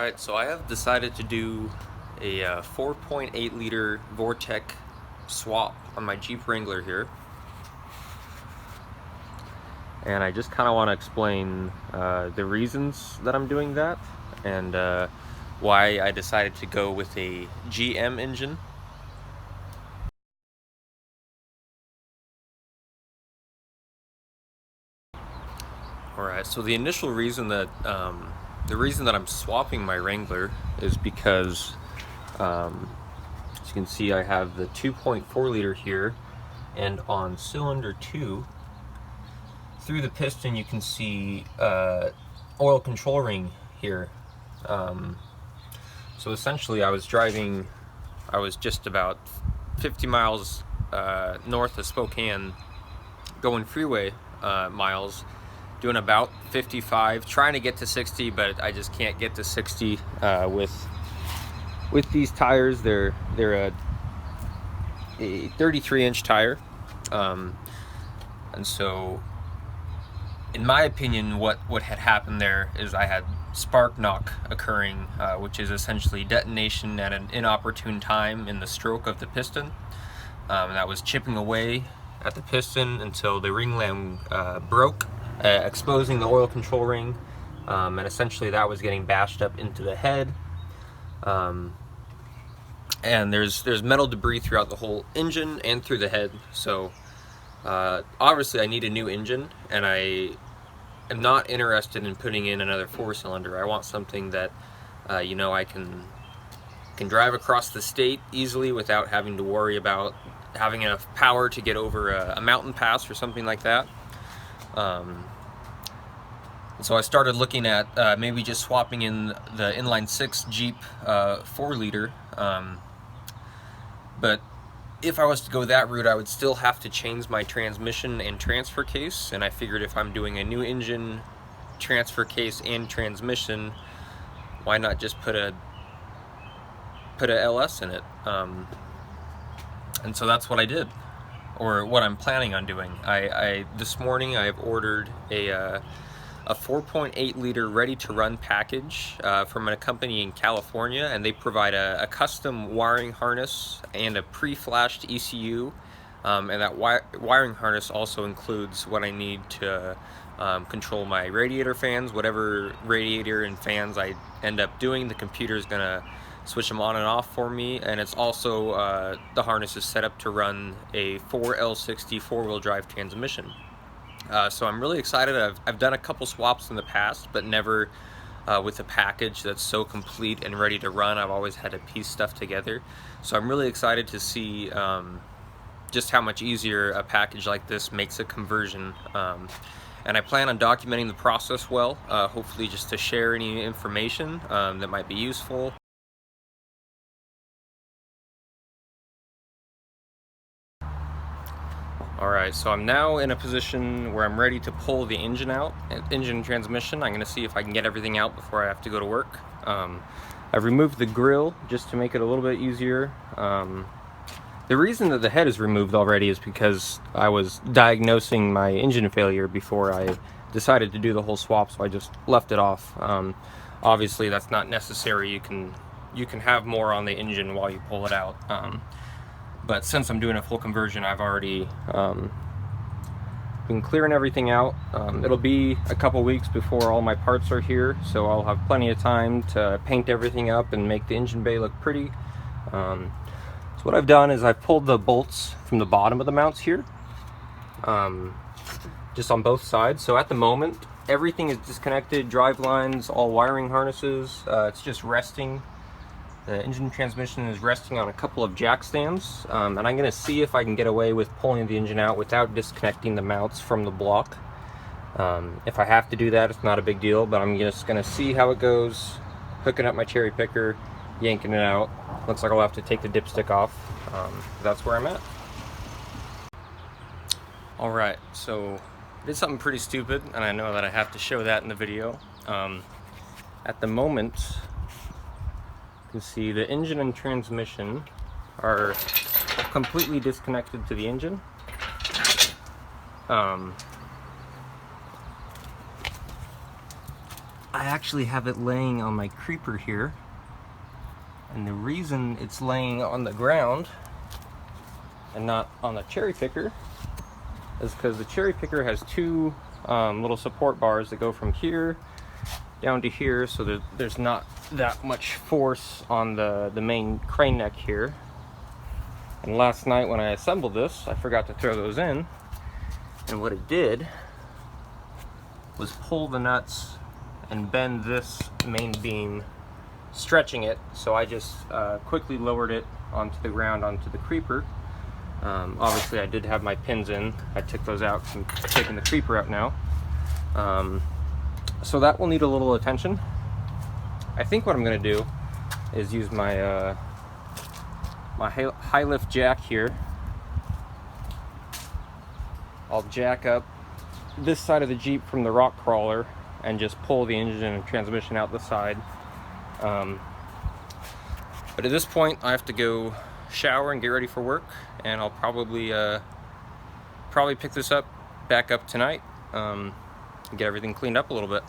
Alright, so I have decided to do a 4.8 liter Vortec swap on my Jeep Wrangler here. And I just kind of want to explain the reasons that I'm doing that and why I decided to go with a GM engine. Alright, so the initial reason that I'm swapping my Wrangler is because as you can see, I have the 2.4 liter here, and on cylinder 2 through the piston you can see oil control ring here. So essentially I was just about 50 miles north of Spokane, going freeway miles, doing about 55, trying to get to 60, but I just can't get to 60 with these tires. They're a 33-inch tire, and so in my opinion what had happened there is I had spark knock occurring, which is essentially detonation at an inopportune time in the stroke of the piston. That was chipping away at the piston until the ring lamb broke, exposing the oil control ring, and essentially that was getting bashed up into the head. And there's metal debris throughout the whole engine and through the head, so obviously I need a new engine, and I am not interested in putting in another 4-cylinder. I want something that I can drive across the state easily without having to worry about having enough power to get over a mountain pass or something like that. So I started looking at maybe just swapping in the inline 6 Jeep 4-liter, but if I was to go that route, I would still have to change my transmission and transfer case, and I figured if I'm doing a new engine, transfer case, and transmission, why not just put a LS in it? And so that's what I did, or what I'm planning on doing. This morning I have ordered a 4.8 liter ready-to-run package from a company in California, and they provide a custom wiring harness and a pre-flashed ECU, and that wiring harness also includes what I need to control my radiator fans. Whatever radiator and fans I end up doing, the computer is gonna switch them on and off for me, and it's also the harness is set up to run a 4L60 four-wheel drive transmission. So I'm really excited. I've done a couple swaps in the past, but never with a package that's so complete and ready to run. I've always had to piece stuff together. So I'm really excited to see just how much easier a package like this makes a conversion. And I plan on documenting the process well, hopefully just to share any information that might be useful. Alright, so I'm now in a position where I'm ready to pull the engine out, engine and transmission. I'm going to see if I can get everything out before I have to go to work. I've removed the grill just to make it a little bit easier. The reason that the head is removed already is because I was diagnosing my engine failure before I decided to do the whole swap, so I just left it off. Obviously that's not necessary. You can have more on the engine while you pull it out. But since I'm doing a full conversion, I've already been clearing everything out. It'll be a couple weeks before all my parts are here, so I'll have plenty of time to paint everything up and make the engine bay look pretty. So what I've done is I've pulled the bolts from the bottom of the mounts here, just on both sides. So at the moment, everything is disconnected, drive lines, all wiring harnesses. It's just resting. The engine transmission is resting on a couple of jack stands, and I'm going to see if I can get away with pulling the engine out without disconnecting the mounts from the block. If I have to do that, it's not a big deal, but I'm just going to see how it goes, hooking up my cherry picker, yanking it out. Looks like I'll have to take the dipstick off. That's where I'm at. Alright, so I did something pretty stupid, and I know that I have to show that in the video. At the moment, you can see the engine and transmission are completely disconnected to the engine. I actually have it laying on my creeper here. And the reason it's laying on the ground and not on the cherry picker is because the cherry picker has two little support bars that go from here down to here, so there's not that much force on the main crane neck here. And last night when I assembled this, I forgot to throw those in, and what it did was pull the nuts and bend this main beam, stretching it. So I just quickly lowered it onto the ground, onto the creeper. Obviously I did have my pins in. I took those out. I'm taking the creeper out now. So that will need a little attention. I think what I'm going to do is use my my high lift jack here. I'll jack up this side of the Jeep from the rock crawler and just pull the engine and transmission out the side. But at this point I have to go shower and get ready for work, and I'll probably pick this up back up tonight and get everything cleaned up a little bit.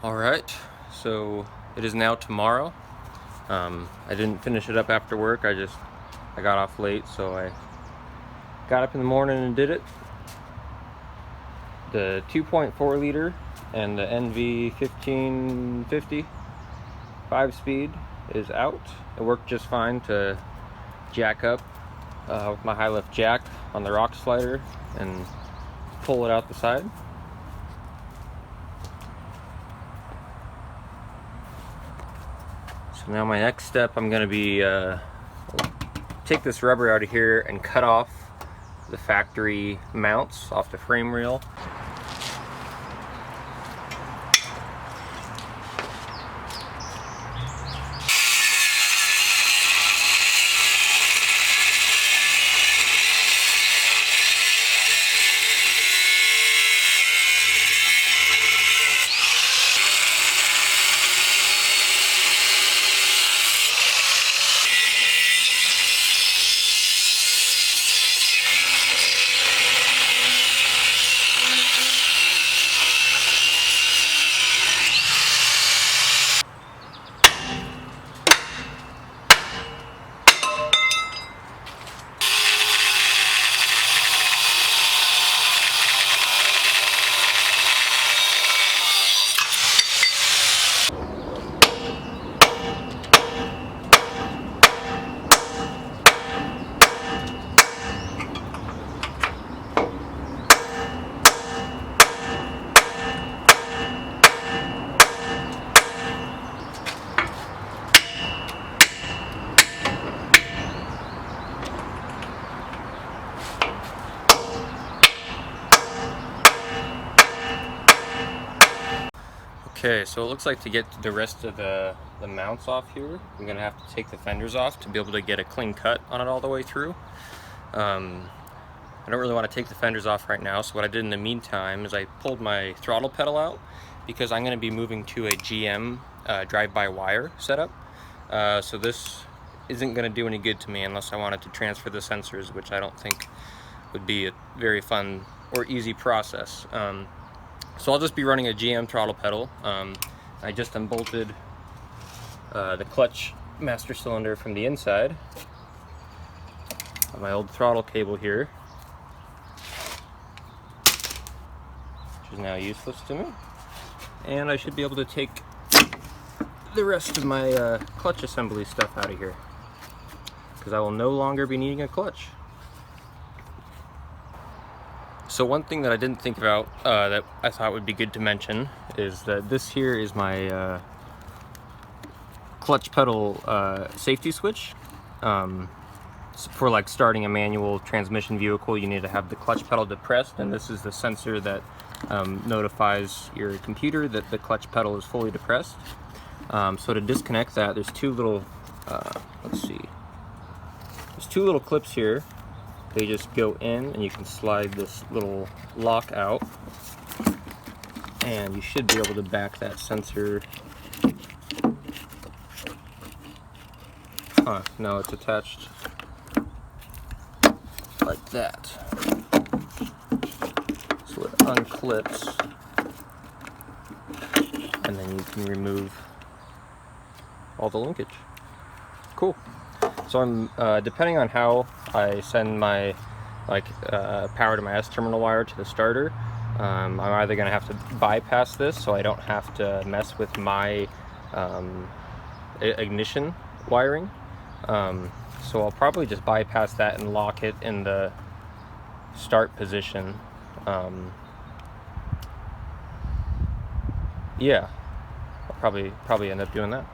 Alright, so it is now tomorrow. I didn't finish it up after work. I got off late, so I got up in the morning and did it. The 2.4 liter and the NV 1550 5-speed is out. It worked just fine to jack up with my high lift jack on the rock slider and pull it out the side. So now my next step, I'm going to be take this rubber out of here and cut off the factory mounts off the frame reel. Okay, so it looks like to get the rest of the mounts off here, I'm going to have to take the fenders off to be able to get a clean cut on it all the way through. I don't really want to take the fenders off right now, so what I did in the meantime is I pulled my throttle pedal out because I'm going to be moving to a GM drive-by-wire setup. So this isn't going to do any good to me unless I wanted to transfer the sensors, which I don't think would be a very fun or easy process. So I'll just be running a GM throttle pedal. I just unbolted the clutch master cylinder from the inside of my old throttle cable here, which is now useless to me. And I should be able to take the rest of my clutch assembly stuff out of here, because I will no longer be needing a clutch. So one thing that I didn't think about that I thought would be good to mention is that this here is my clutch pedal safety switch. For like starting a manual transmission vehicle, you need to have the clutch pedal depressed, and this is the sensor that notifies your computer that the clutch pedal is fully depressed. So to disconnect that, there's two little, let's see, there's two little clips here. They just go in, and you can slide this little lock out, and you should be able to back that sensor No, it's attached like that. So it unclips, and then you can remove all the linkage. Cool. So I'm depending on how I send my power to my S-terminal wire to the starter, I'm either going to have to bypass this so I don't have to mess with my ignition wiring. So I'll probably just bypass that and lock it in the start position. Yeah, I'll probably end up doing that.